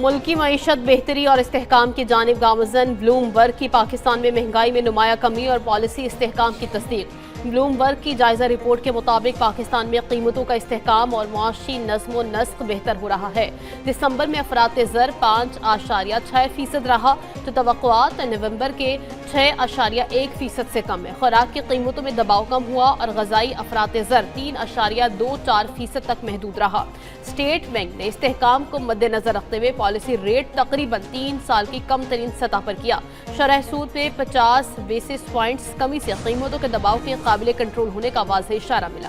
मुल्की मईशत बेहतरी और इस्तेहकाम की जानिब गामज़न ब्लूमबर्ग की पाकिस्तान में महंगाई में नुमाया कमी और पॉलिसी इस्तेहकाम की तस्दीक। ब्लूमबर्ग की जायजा रिपोर्ट के मुताबिक पाकिस्तान में कीमतों का इस्तेहकाम और मुआशी नज़्म व नस्क बेहतर हो रहा है। दिसंबर में अफराते ज़र 5.6% रहा तो तवक्कुआत नवंबर के 6.1% से कम है। खुराक की कीमतों में दबाव कम हुआ और गजाई अफराते ज़र 3.24% तक महदूद रहा। स्टेट बैंक ने इस्तेहकाम को मद्देनजर रखते हुए पॉलिसी रेट तकरीबन 3 साल की कम तरीन सतह पर किया। शरह सूद में 50 बेसिस पॉइंट्स कमी से कीमतों के दबाव के काबिल कंट्रोल होने का वाज़ेह इशारा मिला।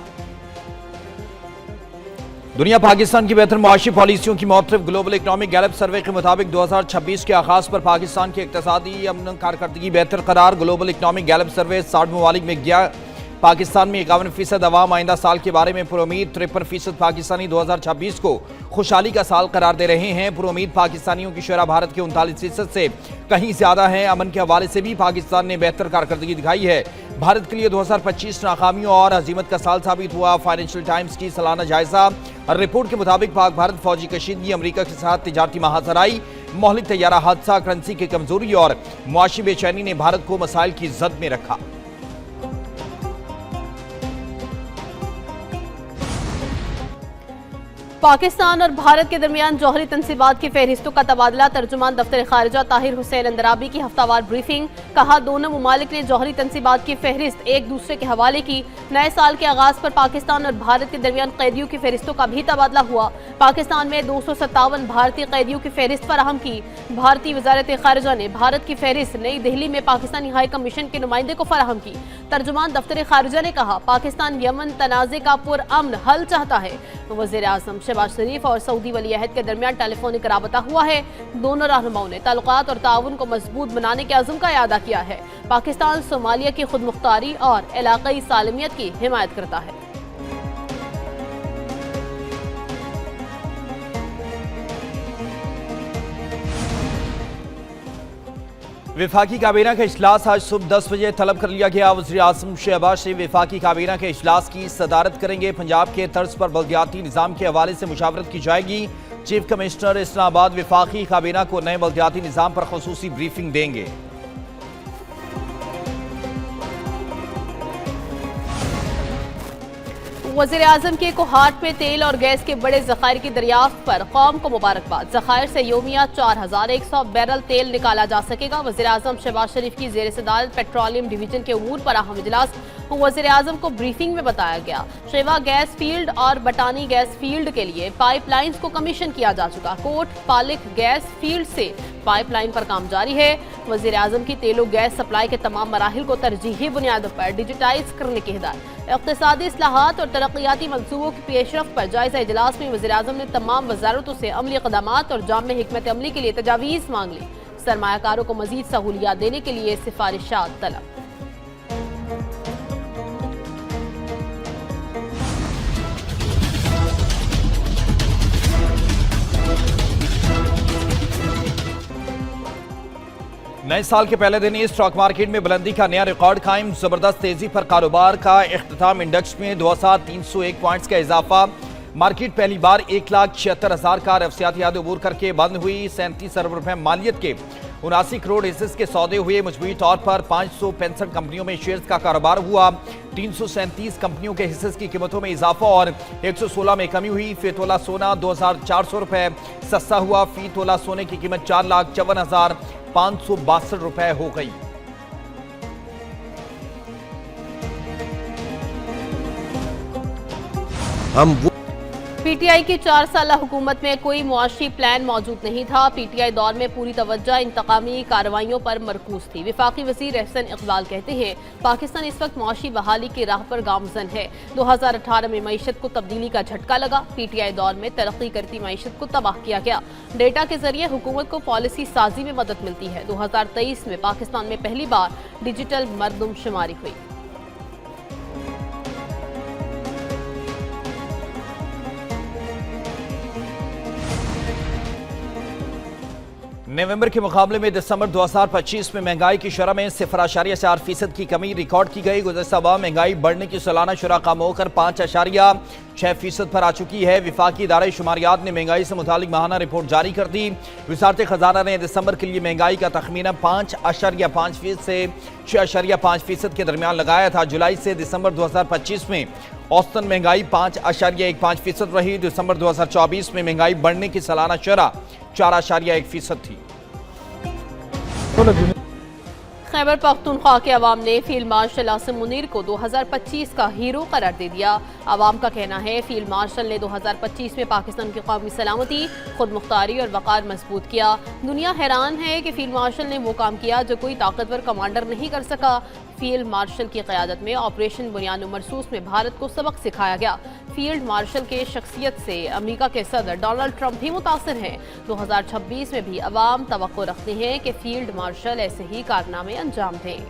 दुनिया पाकिस्तान की बेहतर मुआशी पॉलिसियों की मौतरफ ग्लोबल इकनॉमिक गैलप सर्वे के मुताबिक 2026 के आगाज पर पाकिस्तान की इक्तिसादी अमन कारकर्दगी बेहतर करार। ग्लोबल इकनॉमिक गैलप सर्वे 60 ममालिक में गया। पाकिस्तान में 51% अवाम आइंदा साल के बारे में पुरुमीद। 53% पाकिस्तानी 2026 को खुशहाली का साल करार दे रहे हैं। पुरुमीद पाकिस्तानियों की शरह भारत के 39% से कहीं ज्यादा है। अमन के हवाले से भी पाकिस्तान ने बेहतर कारकर्दगी दिखाई है। भारत के लिए 2025 नाकामियों और हजीमत का साल साबित हुआ। फाइनेंशियल टाइम्स की सालाना जायजा रिपोर्ट के मुताबिक पाक भारत फौजी कशीदगी, अमरीका के साथ तिजारती महासराई, मोहलिक तैयारा हादसा, करेंसी की कमजोरी और मुआशी बेचैनी ने भारत को मसाइल की जद में रखा। पाकिस्तान और भारत के दरमियान जौहरी तनसीबात की फहरिस्तों का तबादला। तर्जुमान दफ्तर खारिजा ताहिर हुसैन अंदराबी की हफ्तावार ब्रीफिंग। कहा, दोनों ममालिक ने जौहरी तनसीबात की फहरिस्त एक दूसरे के हवाले की। नए साल के आगाज पर पाकिस्तान और भारत के दरमियान कैदियों की फहरिस्तों का भी तबादला हुआ। पाकिस्तान में 257 भारतीय कैदियों की फहरिस्त फराहम की। भारतीय वजारत खारिजा ने भारत की फहरिस्त नई दिल्ली में पाकिस्तानी हाई कमीशन के नुमाइंदे को फराहम की। तर्जुमान दफ्तर खारिजा ने कहा, पाकिस्तान यमन तनाज़े का पुरअमन हल चाहता है। वज़ीर आज़म शहबाज शरीफ और सऊदी वली अहद के दरमियान टेलीफोनिक राबता हुआ है। दोनों रहनुमाओं ने ताल्लुकात और ताउन को मजबूत बनाने के अज़्म का इआदा किया है। पाकिस्तान सोमालिया की खुद मुख्तारी और इलाक़ाई सालमियत की हिमायत करता है। वफाकी काबीना का इजलास आज सुबह 10 बजे तलब कर लिया गया। वज़ीर आज़म शहबाज शरीफ वफाकी काबीना के इजलास की सदारत करेंगे। पंजाब के तर्ज पर बल्दियाती निज़ाम के हवाले से मुशावरत की जाएगी। चीफ कमिश्नर इस्लामाबाद वफाकी काबीना को नए बल्दियाती निज़ाम पर खुसूसी ब्रीफिंग देंगे। वज़ीर आज़म के कोहाट में तेल और गैस के बड़े ज़खायर की दरियाफ्त पर कौम को मुबारकबाद। ज़खायर से योमिया 4100 बैरल तेल निकाला जा सकेगा। वज़ीर आज़म शहबाज शरीफ की ज़ेर सदारत पेट्रोलियम डिवीजन के उमूर पर अहम इजलास। वज़ीर आज़म को ब्रीफिंग में बताया गया, शेवा गैस फील्ड और बटानी गैस फील्ड के लिए पाइपलाइंस को कमीशन किया जा चुका। कोट पालिक गैस फील्ड से पाइपलाइन पर काम जारी है। वज़ीर आज़म की तेलो गैस सप्लाई के तमाम मराहिल को तरजीही बुनियादों पर डिजिटाइज करने की हिदायत। इक़्तिसादी इस्लाहात और तरक्याती मंसूबों की पेशरफ्त पर जायजा इजलास में वज़ीर आज़म ने तमाम वज़ारतों से अमली इक़दामात और जाम हिकमत अमली के लिए तजावीज़ मांग ली। सरमायाकारों को मज़ीद सहूलियात देने के लिए सिफारिशात तलब। नए साल के पहले दिन स्टॉक मार्केट में बुलंदी का नया रिकॉर्ड कायम। जबरदस्त तेजी पर कारोबार का इख्तिताम। इंडेक्स में 2301 पॉइंट्स का इजाफा। मार्केट पहली बार 1,76,000 का नफसियाती हद अबूर करके बंद हुई। 37 अरब रुपए मालियत के 79 करोड़ हिस्सेस के सौदे हुए। मजमूई तौर पर 565 कंपनियों में शेयर्स का कारोबार हुआ। 337 कंपनियों के हिस्सेस की कीमतों में इजाफा और 116 में कमी हुई। फी तोला सोना 2400 रुपए सस्ता हुआ। फी तोला सोने की कीमत 4,54,562 रुपए हो गई। पीटीआई की 4 साल हुकूमत में कोई मुआशी प्लान मौजूद नहीं था। पीटीआई दौर में पूरी तवज्जो इंतकामी कार्रवाइयों पर मरकूज थी। वफाकी वज़ीर एहसन इकबाल कहते हैं, पाकिस्तान इस वक्त मुआशी बहाली की राह पर गामज़न है। 2018 में मईशत को तब्दीली का झटका लगा। पीटीआई दौर में तरक्की करती मईशत को तबाह किया गया। डेटा के जरिए हुकूमत को पॉलिसी साजी में मदद मिलती है। 2023 में पाकिस्तान में पहली बार डिजिटल मरदमशुमारी हुई। नवंबर के मुकाबले में दिसंबर 2025 में महंगाई की शरह में 0.4% की कमी रिकॉर्ड की गई। गुज़श्ता माह महंगाई बढ़ने की सालाना शरह कम होकर 5.6% पर आ चुकी है। विफाकी इदारे शुमारियात ने महंगाई से मुतालिक माहाना रिपोर्ट जारी कर दी। वज़ारत खजाना ने दिसंबर के लिए महंगाई का तखमीना 5.5% से 6.5% के दरमियान लगाया था। जुलाई से दिसंबर 2025 में औसतन महंगाई 5.15% रही। दिसंबर 2024 में महंगाई बढ़ने की सालाना शरह 4.1% थी। खैबर पख्तूनख्वा के अवाम ने फील्ड मार्शल आसिम मुनीर को 2025 का हीरो करार दे दिया। अवाम का कहना है फील्ड मार्शल ने 2025 में पाकिस्तान की कौमी सलामती, खुद मुख्तारी और वक़ार मजबूत किया। दुनिया हैरान है कि फील्ड मार्शल ने वो काम किया जो कोई ताकतवर कमांडर नहीं कर सका। फील्ड मार्शल की क़यादत में ऑपरेशन बुनियाद मरसूस में भारत को सबक सिखाया गया। फील्ड मार्शल के शख्सियत से अमेरिका के सदर डोनाल्ड ट्रंप भी मुतासिर हैं। 2026 में भी अवाम तवक्को रखते हैं कि फील्ड मार्शल ऐसे ही कारनामे अंजाम दें।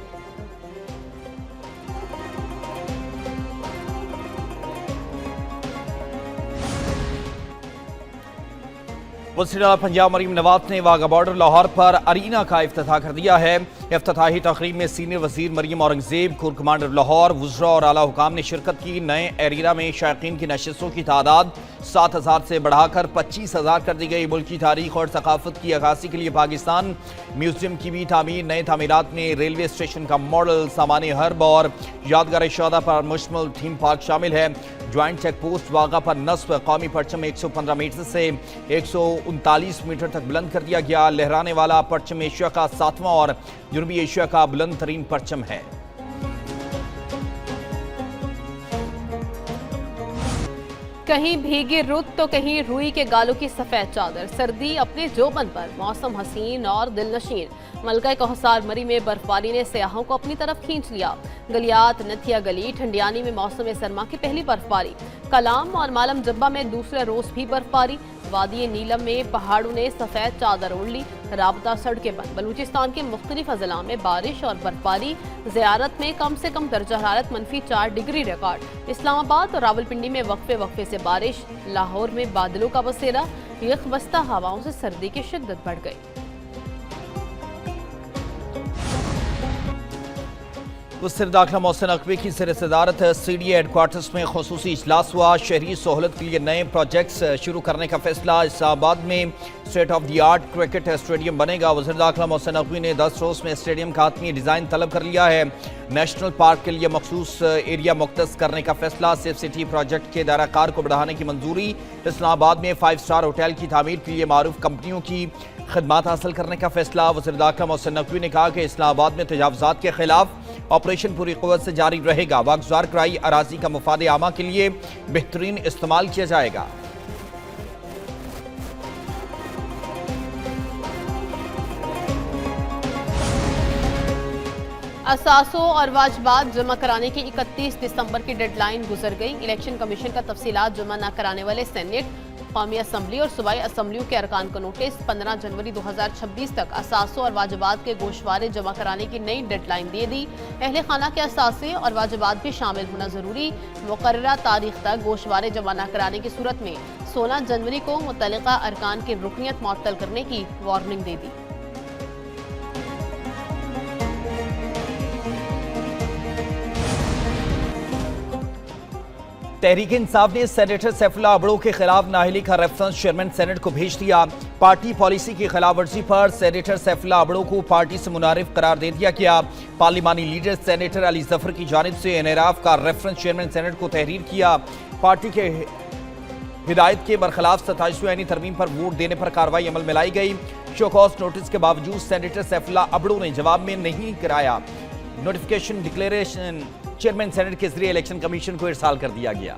वज़ीर-ए-आला पंजाब मरीम नवाज ने वाघा बॉर्डर लाहौर पर अरीना का इफ्तिताह कर दिया है। इफ्तिताही तकरीब में सीनियर वज़ीर मरीम औरंगज़ेब, कोर कमांडर लाहौर, वुज़रा और आला हुकाम ने शिरकत की। नए एरिना में शायकीन की नशिस्तों की तादाद 7,000 से बढ़ाकर 25,000 कर दी गई। मुल्क की तारीख और सकाफत की अक्कासी के लिए पाकिस्तान म्यूजियम की भी तामीर। नए तामीरात में रेलवे स्टेशन का मॉडल, सामानी हर्ब और यादगार शहदा पर मुश्तमिल थीम पार्क शामिल है। ज्वाइंट चेक पोस्ट वाघा पर नस्ब कौमी परचम 115 मीटर से 139 मीटर तक बुलंद कर दिया गया। लहराने वाला परचम एशिया का 7वां और जनूबी एशिया का बुलंद तरीन परचम है। कहीं भीगी रुत तो कहीं रुई के गालों की सफेद चादर, सर्दी अपने जोबन पर, मौसम हसीन और दिलनशीन। मलका कौसार मरी में बर्फबारी ने सयाहों को अपनी तरफ खींच लिया। गलियात, नथिया गली, ठंडियानी में मौसम सरमा की पहली बर्फबारी। कलाम और मालम जब्बा में दूसरे रोज भी बर्फबारी। वादी नीलम में पहाड़ों ने सफेद चादर ओढ़ ली। राबता सड़कें बंद। बलूचिस्तान के मुख्तलिफ अजला में बारिश और बर्फबारी। ज़ियारत में कम से कम दर्जा हरारत -4 डिग्री रिकॉर्ड। इस्लामाबाद और रावलपिंडी में वक्फे वक्फे से बारिश। लाहौर में बादलों का बसेरा। यख बस्ता हवाओं से सर्दी की शिद्दत बढ़ गई। वज़ीर दाखिला मोहसिन नकवी की ज़ेर सदारत CDA हेडक्वार्टर्स में खुसूसी इजलास हुआ। शहरी सहूलत के लिए नए प्रोजेक्ट्स शुरू करने का फैसला। इस्लामाबाद में state of the art cricket stadium बनेगा। वज़ीर दाखिला मोहसिन नकवी ने 10 रोज़ में स्टेडियम का हातमी डिज़ाइन तलब कर लिया है। नेशनल पार्क के लिए मखसूस एरिया मुख्तस करने का फैसला। सेफ सिटी प्रोजेक्ट के दायरा कार को बढ़ाने की मंजूरी। इस्लामाबाद में 5 स्टार होटल की तामीर के लिए मारूफ कंपनियों की खदमात हासिल करने का फैसला। वज़ीर दाखिला मोहसिन नकवी ने कहा कि इस्लामाबाद में तजावुज़ात के खिलाफ ऑपरेशन पूरी क़ुव्वत से जारी रहेगा। वागुज़ार कराई अराजी का मुफाद आमा के लिए बेहतरीन इस्तेमाल किया जाएगा। असासों और वाजबात जमा कराने की 31 दिसंबर की डेडलाइन गुजर गई। इलेक्शन कमीशन का तफसीलात जमा न कराने वाले सेनेट, कौमी असम्बली और सूबाई असम्बलियों के अरकान को नोटिस। 15 जनवरी 2026 तक असासों और वाजबात के गोशवारे जमा कराने की नई डेडलाइन दे दी। अहले खाना के असासे और वाजबात भी शामिल होना जरूरी। मुकर्ररा तारीख तक गोशवारे जमा न कराने की सूरत में 16 जनवरी को मुतल्लिका अरकान की रुकनियत मुअत्तल करने की वार्निंग दे दी। तहरीक इंसाफ ने सेनेटर सैफुल्लाह अबड़ो के खिलाफ नाअहली का रेफरेंस चेयरमैन सेनेट को भेज दिया। पार्टी पॉलिसी की खिलाफ वर्जी पर सेनेटर सैफुल्लाह अबड़ो को पार्टी से मुनारिफ करार दे दिया गया। पार्लिमानी लीडर सेनेटर अली जफर की जानिब से एनराफ का रेफरेंस चेयरमैन सेनेट को तहरीर किया। पार्टी के हिदायत के बरखिलाफ 27वीं आईनी तरमीम पर वोट देने पर कार्रवाई अमल में लाई गई। शो कॉज नोटिस के बावजूद सेनेटर सैफुल्लाह अबड़ो ने जवाब में नहीं कराया। नोटिफिकेशन डिक्लेरेशन चेयरमैन सेनेट के जरिए इलेक्शन कमीशन को इरसाल कर दिया गया।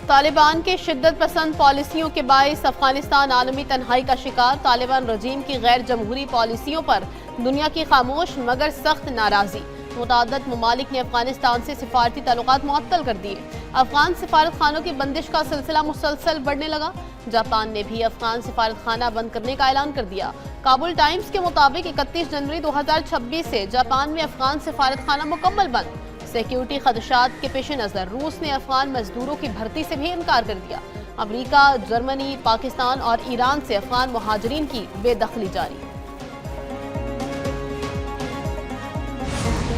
तालिबान के शिद्दत पसंद पॉलिसियों के बाइस अफगानिस्तान आलमी तन्हाई का शिकार। तालिबान रजीम की गैर जमहूरी पॉलिसियों पर दुनिया की खामोश मगर सख्त नाराजगी। मुताद्दद ममालिक ने अफगानिस्तान से सिफारती ताल्लुकात मुअत्तल कर दिए। अफगान सिफारत खानों की बंदिश का सिलसिला मुसलसल बढ़ने लगा। जापान ने भी अफगान सिफारत खाना बंद करने का ऐलान कर दिया। काबुल टाइम्स के मुताबिक 31 जनवरी 2026 से जापान में अफगान सिफारत खाना मुकम्मल बंद। सिक्योरिटी खदशात के पेश नज़र रूस ने अफगान मजदूरों की भर्ती से भी इनकार कर दिया। अमेरिका, जर्मनी, पाकिस्तान और ईरान से अफगान मुहाजिरीन की बेदखली जारी।